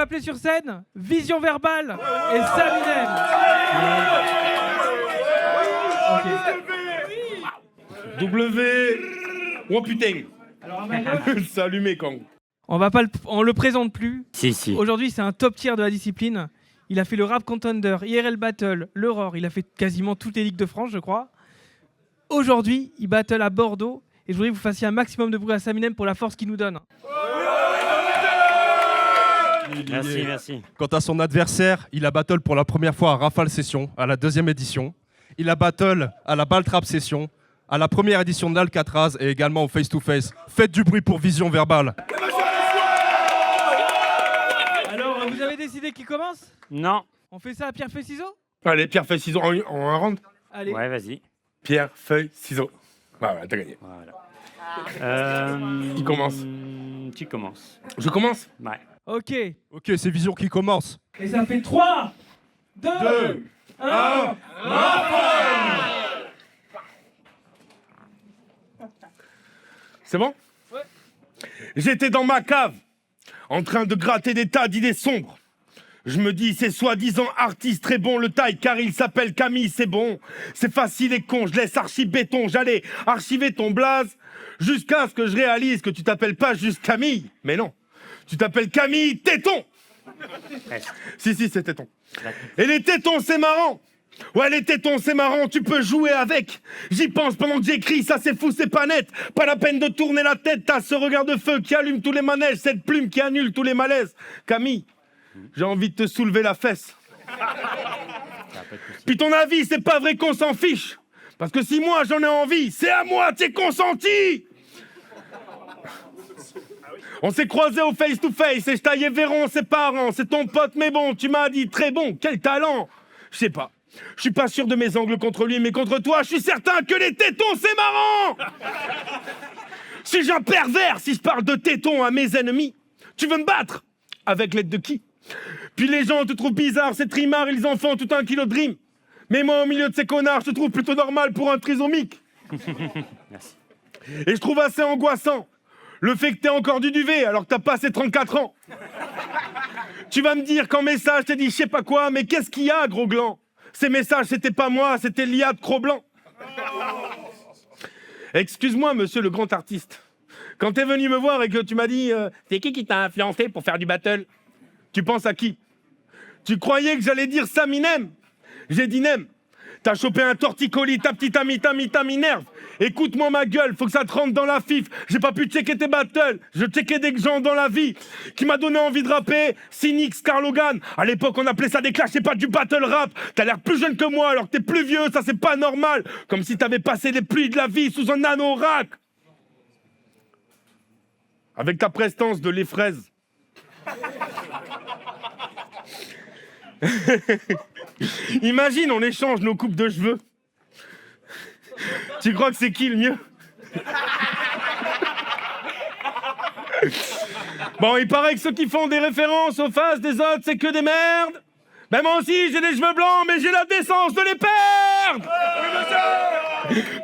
appeler sur scène Vision Verbale et Saminem. W. Oh putain. Alors, à ma gauche, C'est allumé quand. on le présente plus. Si. Aujourd'hui, c'est un top tier de la discipline. Il a fait le Rap Contender, IRL Battle, l'Aurore. Il a fait quasiment toutes les ligues de France, je crois. Aujourd'hui, il battle à Bordeaux. Et je voudrais que vous fassiez un maximum de bruit à Saminem pour la force qu'il nous donne. Merci. Quant à son adversaire, il a battle pour la première fois à Rafale Session, à la 2e édition. Il a battle à la Ball Trap Session, à la première édition d'Alcatraz et également au Face to Face. Faites du bruit pour Vision Verbale. Alors, vous avez décidé qui commence? Non. On fait ça à pierre, feuille, ciseaux? Allez, pierre, feuille, ciseaux en un round. Allez. Ouais, vas-y. Pierre, feuille, ciseaux. Voilà, t'as gagné. Voilà. Qui commence? Tu commences. Je commence? Ouais. Ok. Ok, c'est Vision qui commence. Et ça fait 3, 2, 1. C'est bon? Ouais. J'étais dans ma cave, en train de gratter des tas d'idées sombres. Je me dis, c'est soi-disant artiste très bon, le taille, car il s'appelle Camille, c'est bon. C'est facile et con, je laisse archi-béton, j'allais archiver ton blaze, jusqu'à ce que je réalise que tu t'appelles pas juste Camille. Mais non, tu t'appelles Camille Téton. Si, c'est Téton. Et les tétons, c'est marrant. Ouais, les tétons, c'est marrant, tu peux jouer avec. J'y pense pendant que j'écris, ça c'est fou, c'est pas net. Pas la peine de tourner la tête, t'as ce regard de feu qui allume tous les manèges, cette plume qui annule tous les malaises. Camille, j'ai envie de te soulever la fesse. Puis ton avis, c'est pas vrai qu'on s'en fiche. Parce que si moi j'en ai envie, c'est à moi, t'es consenti. On s'est croisés au face to face et je taillais Véron, ses parents, c'est ton pote, mais bon, tu m'as dit très bon, quel talent. Je sais pas. Je suis pas sûr de mes angles contre lui, mais contre toi, je suis certain que les tétons, c'est marrant. Si j'ai un pervers, si je parle de tétons à mes ennemis, tu veux me battre? Avec l'aide de qui? Puis les gens te trouvent bizarre, ces trimards, ils en font tout un kilo de dream. Mais moi, au milieu de ces connards, je te trouve plutôt normal pour un trisomique. Merci. Et je trouve assez angoissant le fait que t'aies encore du duvet alors que t'as passé 34 ans. Tu vas me dire qu'en message, t'as dit je sais pas quoi, mais qu'est-ce qu'il y a, gros gland? Ces messages, c'était pas moi, c'était l'IA de Cro-Blanc. Excuse-moi, monsieur le grand artiste. Quand t'es venu me voir et que tu m'as dit c'est qui t'a influencé pour faire du battle? Tu penses à qui? Tu croyais que j'allais dire Saminem? J'ai dit Nem. T'as chopé un torticolis, ta petite amie m'énerve. Écoute-moi ma gueule, faut que ça te rentre dans la fif. J'ai pas pu checker tes battles, je checkais des gens dans la vie. Qui m'a donné envie de rapper, Cynix, Karl Logan. À l'époque on appelait ça des clashs et pas du battle rap. T'as l'air plus jeune que moi alors que t'es plus vieux, ça c'est pas normal. Comme si t'avais passé les pluies de la vie sous un anorak. Avec ta prestance de les fraises. Imagine, on échange nos coupes de cheveux. Tu crois que c'est qui le mieux? Bon, il paraît que ceux qui font des références aux faces des autres, c'est que des merdes. Ben moi aussi, j'ai des cheveux blancs, mais j'ai la décence de les perdre.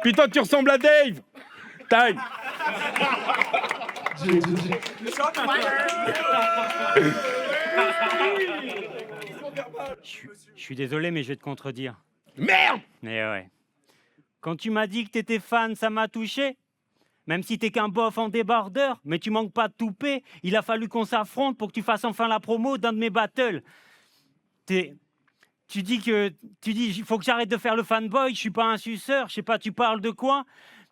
Puis toi, tu ressembles à Dave. Taille. Je suis désolé, mais je vais te contredire. Merde. Mais ouais. Quand tu m'as dit que t'étais fan, ça m'a touché. Même si t'es qu'un bof en débardeur, mais tu manques pas de toupet. Il a fallu qu'on s'affronte pour que tu fasses enfin la promo d'un de mes battles. Tu dis il faut que j'arrête de faire le fanboy, je suis pas un suceur, je sais pas, tu parles de quoi,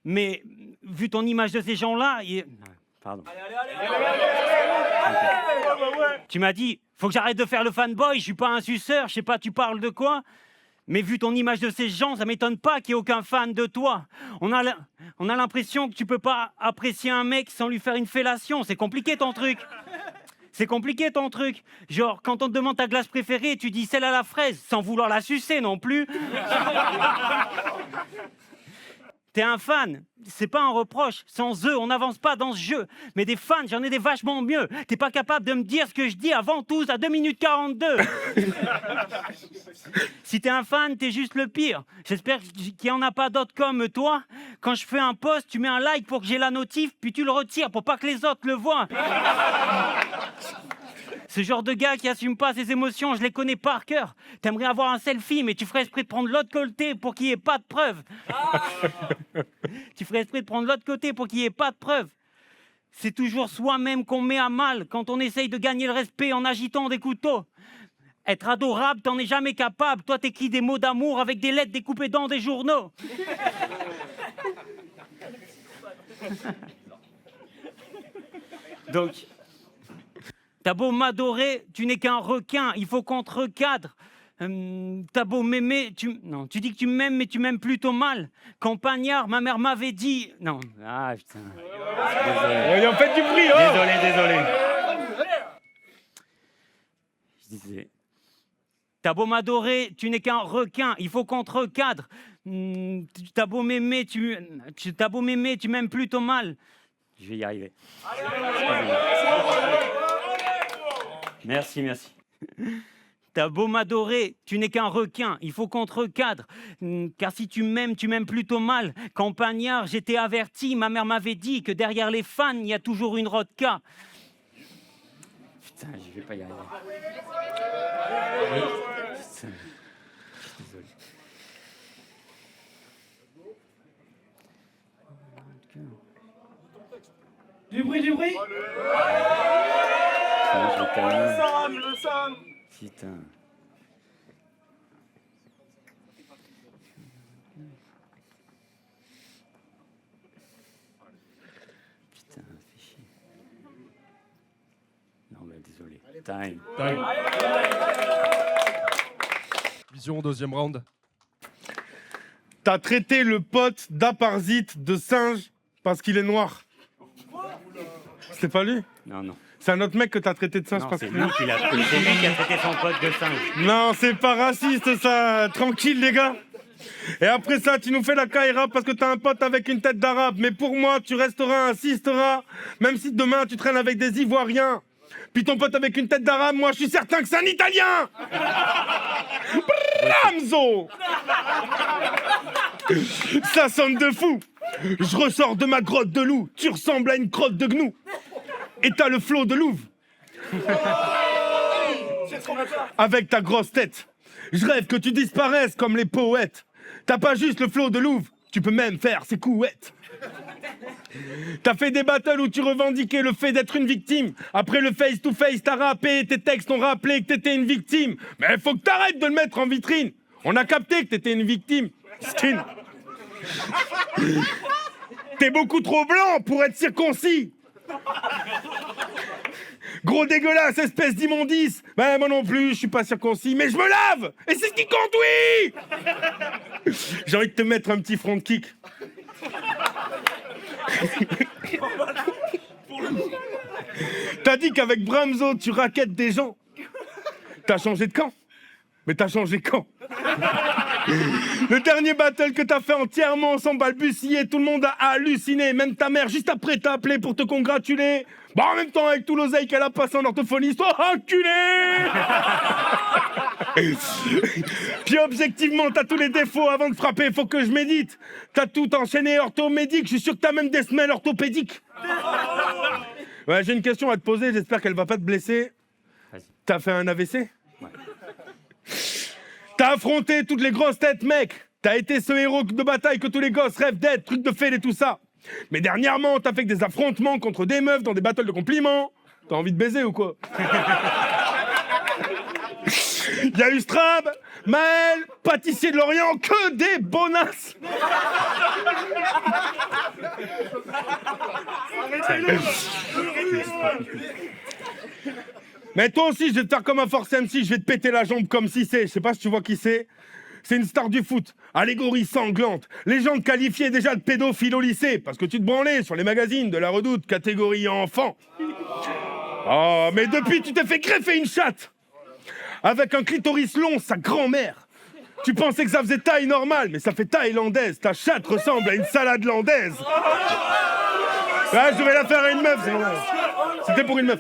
mais vu ton image de ces gens-là, pardon. Tu m'as dit, faut que j'arrête de faire le fanboy, je suis pas un suceur, je sais pas, tu parles de quoi, mais vu ton image de ces gens, ça m'étonne pas qu'il y ait aucun fan de toi. On a l'impression que tu peux pas apprécier un mec sans lui faire une fellation, c'est compliqué ton truc. C'est compliqué ton truc. Genre, quand on te demande ta glace préférée, tu dis celle à la fraise, sans vouloir la sucer non plus. T'es un fan, c'est pas un reproche. Sans eux, on n'avance pas dans ce jeu. Mais des fans, j'en ai des vachement mieux. T'es pas capable de me dire ce que je dis avant tous à 2 minutes 42. Si t'es un fan, t'es juste le pire. J'espère qu'il y en a pas d'autres comme toi. Quand je fais un post, tu mets un like pour que j'ai la notif, puis tu le retires pour pas que les autres le voient. Ce genre de gars qui assume pas ses émotions, je les connais par cœur. T'aimerais avoir un selfie, mais tu ferais exprès de prendre l'autre côté pour qu'il n'y ait pas de preuves. Tu ferais exprès de prendre l'autre côté pour qu'il n'y ait pas de preuves. C'est toujours soi-même qu'on met à mal quand on essaye de gagner le respect en agitant des couteaux. Être adorable, t'en es jamais capable. Toi, t'écris des mots d'amour avec des lettres découpées dans des journaux. Donc, t'as beau m'adorer, tu n'es qu'un requin. Il faut qu'on te recadre. T'as beau m'aimer, non, tu dis que tu m'aimes, mais tu m'aimes plutôt mal. Campagnard, ma mère m'avait dit... Non, ah putain. En fait du bruit, oh. Désolé. Je disais... T'as beau m'adorer, tu n'es qu'un requin. Il faut qu'on te recadre. T'as beau m'aimer, tu m'aimes plutôt mal. Je vais y arriver. Merci. T'as beau m'adorer, tu n'es qu'un requin, il faut qu'on te recadre. Car si tu m'aimes plutôt mal. Campagnard, j'étais averti, ma mère m'avait dit que derrière les fans, il y a toujours une rodka. Putain, je vais pas y arriver. Putain, je suis désolé. Du bruit. Le Sam. Putain. Putain, fais chier. Non mais désolé. Time. Vision, deuxième round. T'as traité le pote d'aparasite de singe parce qu'il est noir. C'est pas lui? Non. C'est un autre mec que t'as traité de singe Non, parce c'est que... lui qui l'a traité. C'est lui qui a traité son pote de singe. Non, c'est pas raciste ça. Tranquille les gars. Et après ça, tu nous fais la caïra parce que t'as un pote avec une tête d'arabe. Mais pour moi, tu resteras un sistera, même si demain tu traînes avec des Ivoiriens. Puis ton pote avec une tête d'arabe, moi je suis certain que c'est un Italien. Bramzo. Ça sonne de fou. Je ressors de ma grotte de loup. Tu ressembles à une crotte de gnou. Et t'as le flot de louve. Avec ta grosse tête. Je rêve que tu disparaisses comme les poètes. T'as pas juste le flot de louve, tu peux même faire ses couettes. T'as fait des battles où tu revendiquais le fait d'être une victime. Après le face-to-face, t'as rappé, tes textes ont rappelé que t'étais une victime. Mais faut que t'arrêtes de le mettre en vitrine. On a capté que t'étais une victime. Skin. T'es beaucoup trop blanc pour être circoncis. Gros dégueulasse, espèce d'immondice. Ben, moi non plus, je suis pas circoncis, mais je me lave. Et c'est ce qui compte, oui. J'ai envie de te mettre un petit front kick. T'as dit qu'avec Bramzo, tu raquettes des gens. T'as changé de camp. Mais t'as changé quand? Le dernier battle que t'as fait entièrement sans balbutier, tout le monde a halluciné. Même ta mère, juste après, t'a appelé pour te congratuler. Bah, en même temps, avec tout l'oseille qu'elle a passé en orthophonie, toi, enculé. Puis objectivement, t'as tous les défauts. Avant de frapper, faut que je médite. T'as tout enchaîné orthomédique. Je suis sûr que t'as même des semelles orthopédiques. Ouais, j'ai une question à te poser. J'espère qu'elle va pas te blesser. T'as fait un AVC? T'as affronté toutes les grosses têtes, mec. T'as été ce héros de bataille que tous les gosses rêvent d'être, truc de fête et tout ça. Mais dernièrement, t'as fait que des affrontements contre des meufs dans des battles de compliments. T'as envie de baiser ou quoi? Y'a eu Strab, Maël, pâtissier de Lorient, que des bonasses. Mais toi aussi, je vais te faire comme un Force MC, je vais te péter la jambe comme si c'est. Je sais pas si tu vois qui c'est. C'est une star du foot, allégorie sanglante. Légende qualifiée déjà de pédophile au lycée, parce que tu te branlais sur les magazines de la Redoute, catégorie enfant. Oh, mais depuis, tu t'es fait greffer une chatte. Avec un clitoris long, sa grand-mère. Tu pensais que ça faisait taille normale, mais ça fait thaïlandaise. Ta chatte ressemble à une salade landaise. Ouais, je devais la faire à une meuf, c'est normal. C'était pour une meuf.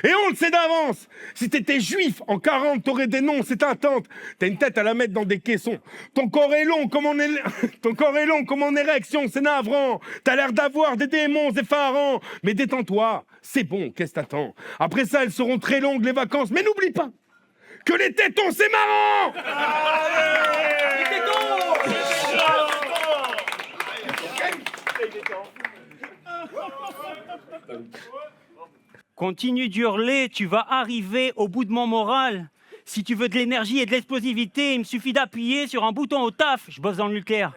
Et on le sait d'avance. Si t'étais juif, en 40, t'aurais des noms, c'est ta tante. T'as une tête à la mettre dans des caissons. Ton corps est long comme en érection, c'est navrant. T'as l'air d'avoir des démons effarants. Mais détends-toi, c'est bon, qu'est-ce que t'attends? Après ça, elles seront très longues, les vacances. Mais n'oublie pas que les tétons, c'est marrant. Continue d'hurler, tu vas arriver au bout de mon moral. Si tu veux de l'énergie et de l'explosivité, il me suffit d'appuyer sur un bouton au taf. Je bosse dans le nucléaire.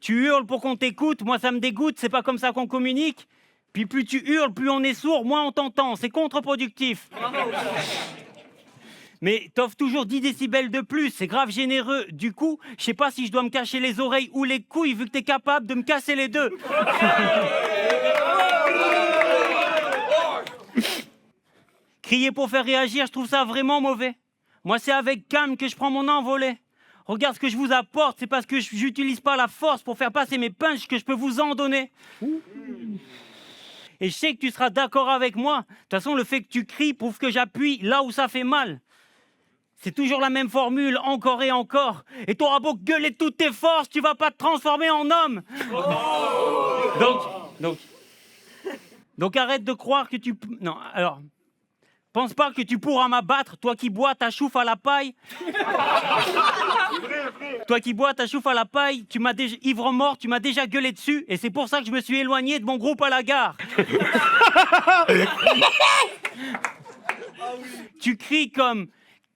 Tu hurles pour qu'on t'écoute, moi ça me dégoûte, c'est pas comme ça qu'on communique. Puis plus tu hurles, plus on est sourd, moins on t'entend, c'est contre-productif. Mais t'offres toujours 10 décibels de plus, c'est grave généreux. Du coup, je sais pas si je dois me cacher les oreilles ou les couilles, vu que t'es capable de me casser les deux. Crier pour faire réagir, je trouve ça vraiment mauvais. Moi, c'est avec calme que je prends mon envolée. Regarde ce que je vous apporte, c'est parce que j'utilise pas la force pour faire passer mes punchs que je peux vous en donner. Et je sais que tu seras d'accord avec moi. De toute façon, le fait que tu cries prouve que j'appuie là où ça fait mal. C'est toujours la même formule, encore et encore. Et t'auras beau gueuler de toutes tes forces, tu vas pas te transformer en homme. Donc arrête de croire que tu... Non, alors... Pense pas que tu pourras m'abattre, toi qui bois ta chouffe à la paille. Toi qui bois ta chouffe à la paille, tu m'as déjà... ivre mort, tu m'as déjà gueulé dessus, et c'est pour ça que je me suis éloigné de mon groupe à la gare. Tu cries comme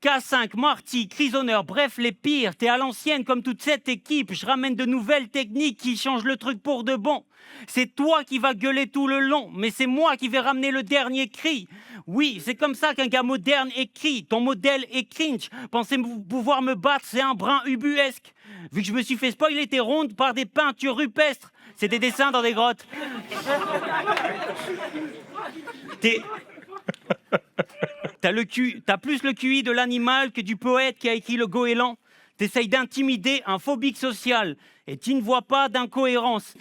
K5, Marty, Crisonneur, bref, les pires. T'es à l'ancienne comme toute cette équipe. Je ramène de nouvelles techniques qui changent le truc pour de bon. C'est toi qui vas gueuler tout le long, mais c'est moi qui vais ramener le dernier cri. Oui, c'est comme ça qu'un gars moderne écrit. Ton modèle est cringe. Pensez pouvoir me battre, c'est un brin ubuesque. Vu que je me suis fait spoiler tes rondes par des peintures rupestres. C'est des dessins dans des grottes. T'as plus le QI de l'animal que du poète qui a écrit le goéland. T'essayes d'intimider un phobique social et tu ne vois pas d'incohérence.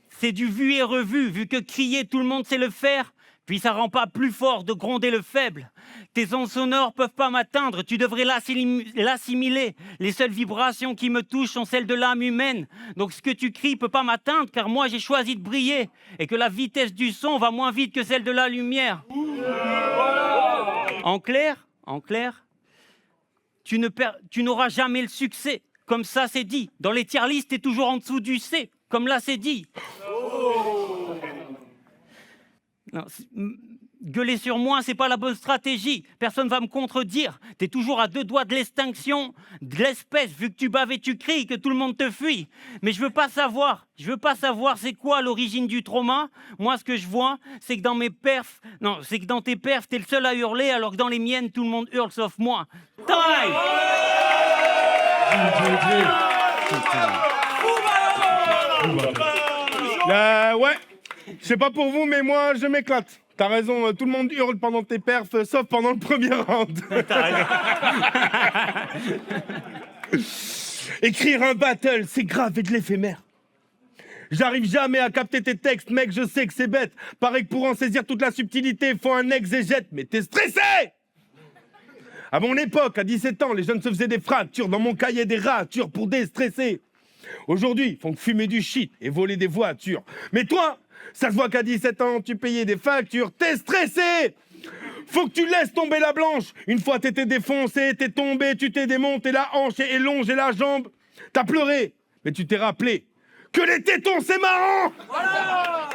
C'est du vu et revu, vu que crier tout le monde sait le faire, puis ça rend pas plus fort de gronder le faible. Tes ondes sonores peuvent pas m'atteindre, tu devrais l'assimiler. Les seules vibrations qui me touchent sont celles de l'âme humaine. Donc ce que tu cries peut pas m'atteindre, car moi j'ai choisi de briller, et que la vitesse du son va moins vite que celle de la lumière. En clair, tu n'auras jamais le succès, comme ça c'est dit. Dans les tier lists, t'es toujours en dessous du C, comme là c'est dit. Non, gueuler sur moi, c'est pas la bonne stratégie. Personne va me contredire. T'es toujours à 2 doigts de l'extinction de l'espèce, vu que tu baves et tu cries, que tout le monde te fuit. Mais je veux pas savoir c'est quoi l'origine du trauma. Moi, ce que je vois, c'est que dans tes perfs, t'es le seul à hurler, alors que dans les miennes, tout le monde hurle sauf moi. Time! Ouais, je sais pas pour vous, mais moi, je m'éclate. T'as raison, tout le monde hurle pendant tes perfs, sauf pendant le premier round. Écrire un battle, c'est grave et de l'éphémère. J'arrive jamais à capter tes textes, mec, je sais que c'est bête. Pareil que pour en saisir toute la subtilité, faut un exégète, mais t'es stressé! À mon époque, à 17 ans, les jeunes se faisaient des fractures, dans mon cahier des ratures pour déstresser. Aujourd'hui, ils font que fumer du shit et voler des voitures. Mais toi, ça se voit qu'à 17 ans, tu payais des factures, t'es stressé! Faut que tu laisses tomber la blanche. Une fois t'étais défoncé, t'es tombé, tu t'es démonté la hanche et élongé la jambe. T'as pleuré, mais tu t'es rappelé que les tétons, c'est marrant! Voilà.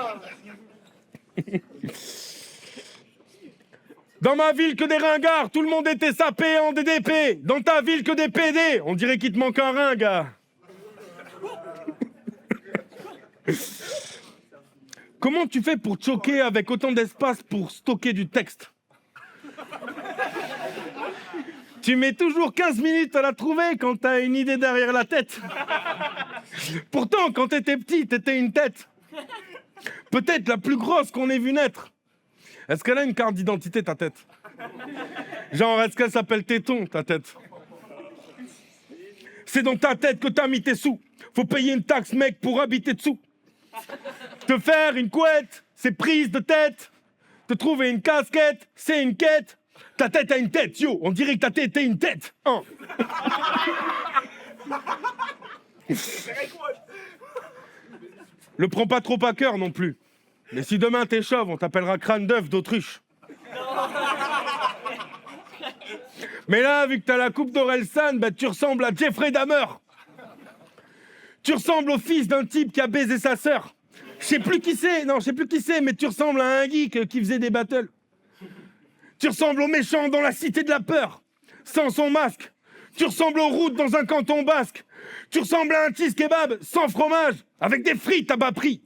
Dans ma ville, que des ringards, tout le monde était sapé en DDP. Dans ta ville, que des PD, on dirait qu'il te manque un rein, gars. Comment tu fais pour te choquer avec autant d'espace pour stocker du texte? Tu mets toujours 15 minutes à la trouver quand t'as une idée derrière la tête. Pourtant, quand t'étais petit, t'étais une tête. Peut-être la plus grosse qu'on ait vu naître. Est-ce qu'elle a une carte d'identité, ta tête? Genre, est-ce qu'elle s'appelle Téton, ta tête? C'est dans ta tête que t'as mis tes sous. Faut payer une taxe, mec, pour habiter dessous. Te faire une couette, c'est prise de tête. Te trouver une casquette, c'est une quête. Ta tête a une tête, yo. On dirait que ta tête est une tête. Hein. Le prends pas trop à cœur non plus. Mais si demain t'es chauve, on t'appellera crâne d'œuf d'autruche. Mais là, vu que t'as la coupe d'Orelsan, bah, tu ressembles à Jeffrey Dahmer. Tu ressembles au fils d'un type qui a baisé sa sœur. Je sais plus qui c'est, mais tu ressembles à un geek qui faisait des battles. Tu ressembles au méchant dans la cité de la peur, sans son masque. Tu ressembles aux routes dans un canton basque. Tu ressembles à un cheese kebab sans fromage, avec des frites à bas prix.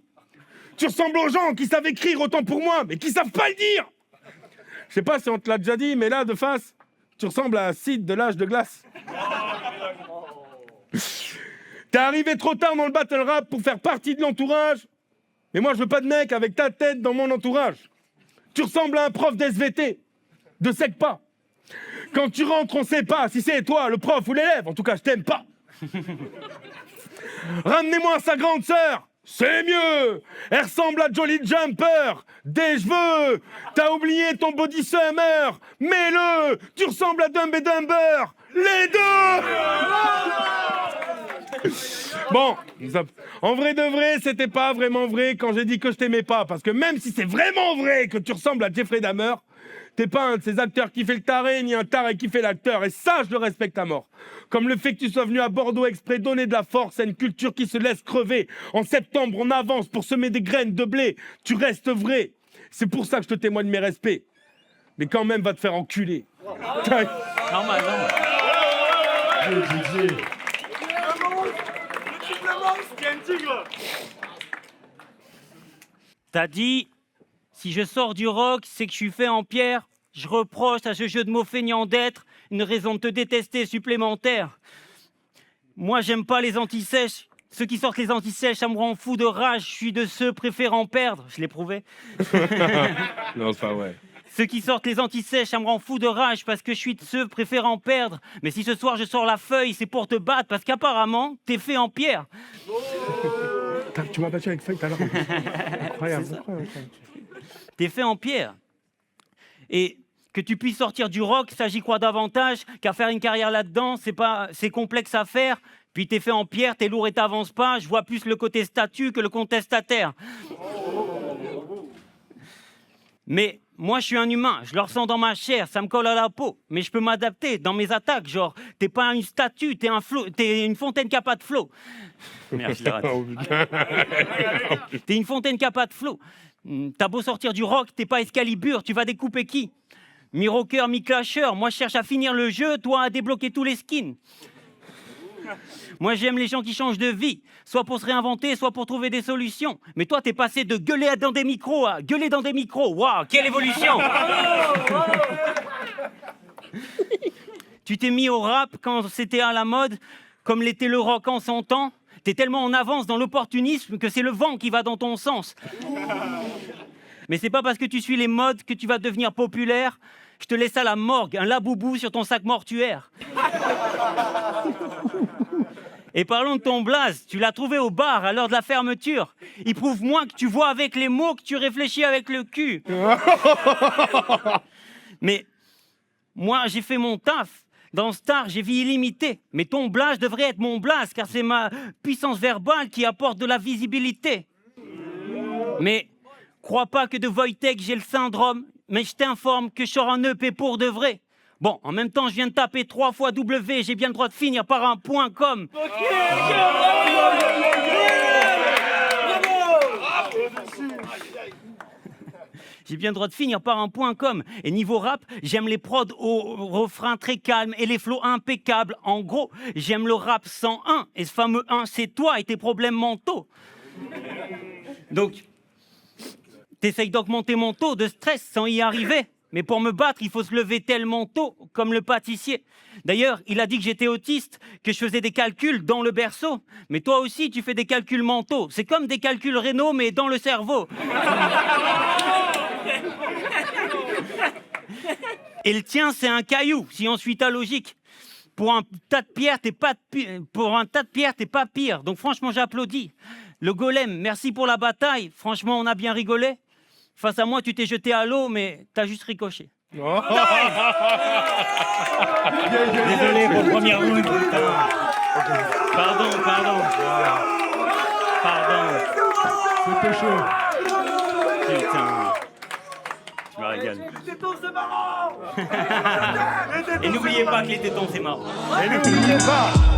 Tu ressembles aux gens qui savent écrire autant pour moi, mais qui savent pas le dire. Je sais pas si on te l'a déjà dit, mais là, de face, tu ressembles à Sid de l'âge de glace. T'es arrivé trop tard dans le battle rap pour faire partie de l'entourage. Mais moi, je veux pas de mec avec ta tête dans mon entourage. Tu ressembles à un prof d'SVT, de SECPA. Quand tu rentres, on sait pas si c'est toi, le prof ou l'élève. En tout cas, je t'aime pas. Ramenez-moi sa grande sœur. C'est mieux. Elle ressemble à Jolly Jumper. Des cheveux. T'as oublié ton body summer. Mets-le. Tu ressembles à Dumb et Dumber. Les deux. Bon, en vrai de vrai, c'était pas vraiment vrai quand j'ai dit que je t'aimais pas. Parce que même si c'est vraiment vrai que tu ressembles à Jeffrey Dahmer, t'es pas un de ces acteurs qui fait le taré, ni un taré qui fait l'acteur. Et ça, je le respecte à mort. Comme le fait que tu sois venu à Bordeaux exprès donner de la force à une culture qui se laisse crever. En septembre, on avance pour semer des graines de blé. Tu restes vrai. C'est pour ça que je te témoigne mes respects. Mais quand même, va te faire enculer. Normal. T'as dit, si je sors du rock, c'est que je suis fait en pierre. Je reproche à ce jeu de mots feignant d'être une raison de te détester supplémentaire. Moi, j'aime pas les antisèches. Ceux qui sortent les antisèches, ça me rend fou de rage. Je suis de ceux préférant perdre. Je l'ai prouvé. Non, c'est pas vrai. Ceux qui sortent les antisèches, ça me rend fou de rage parce que je suis de ceux préférant perdre. Mais si ce soir je sors la feuille, c'est pour te battre parce qu'apparemment, t'es fait en pierre. Tu m'as battu avec feuille tout à l'heure. Incroyable. T'es fait en pierre. Et que tu puisses sortir du rock, ça j'y crois davantage qu'à faire une carrière là-dedans, c'est complexe à faire. Puis t'es fait en pierre, t'es lourd et t'avances pas. Je vois plus le côté statut que le contestataire. Mais moi, je suis un humain, je le ressens dans ma chair, ça me colle à la peau. Mais je peux m'adapter dans mes attaques, genre, t'es pas une statue, t'es une fontaine qui a pas de flot. Merde, je l'ai raté. T'es une fontaine qui a pas de flot. T'as beau sortir du rock, t'es pas Excalibur, tu vas découper qui? Mi-rocker, mi-clasher, moi je cherche à finir le jeu, toi à débloquer tous les skins. Moi, j'aime les gens qui changent de vie, soit pour se réinventer, soit pour trouver des solutions. Mais toi, t'es passé de gueuler dans des micros à gueuler dans des micros. Waouh, quelle évolution! Tu t'es mis au rap quand c'était à la mode, comme l'était le rock en son temps. T'es tellement en avance dans l'opportunisme que c'est le vent qui va dans ton sens. Mais c'est pas parce que tu suis les modes que tu vas devenir populaire. Je te laisse à la morgue, un laboubou sur ton sac mortuaire. Et parlons de ton blaze, tu l'as trouvé au bar à l'heure de la fermeture. Il prouve moins que tu vois avec les mots que tu réfléchis avec le cul. Mais moi, j'ai fait mon taf. Dans Star, j'ai vie illimitée. Mais ton blaze devrait être mon blaze, car c'est ma puissance verbale qui apporte de la visibilité. Mais crois pas que de Wojtek, j'ai le syndrome. Mais je t'informe que je sors un EP pour de vrai. Bon, en même temps, je viens de taper 3 fois W, j'ai bien le droit de finir par un point com. J'ai bien le droit de finir par un point com. Et niveau rap, j'aime les prods au refrain très calme et les flows impeccables. En gros, j'aime le rap 101. Et ce fameux 1, c'est toi et tes problèmes mentaux. Donc, t'essayes d'augmenter mon taux de stress sans y arriver. Mais pour me battre, il faut se lever tellement tôt, comme le pâtissier. D'ailleurs, il a dit que j'étais autiste, que je faisais des calculs dans le berceau. Mais toi aussi, tu fais des calculs mentaux. C'est comme des calculs rénaux, mais dans le cerveau. Et le tien, c'est un caillou, si on suit ta logique. Pour un tas de pierres, t'es pas pire. Donc franchement, j'applaudis. Le golem, merci pour la bataille. Franchement, on a bien rigolé. Face à moi, tu t'es jeté à l'eau, mais t'as juste ricoché. Oh. Désolé pour le premier round. Pardon. C'était chaud. Putain. Je me régale. Et n'oubliez pas que les tétons, c'est marrant. Et n'oubliez pas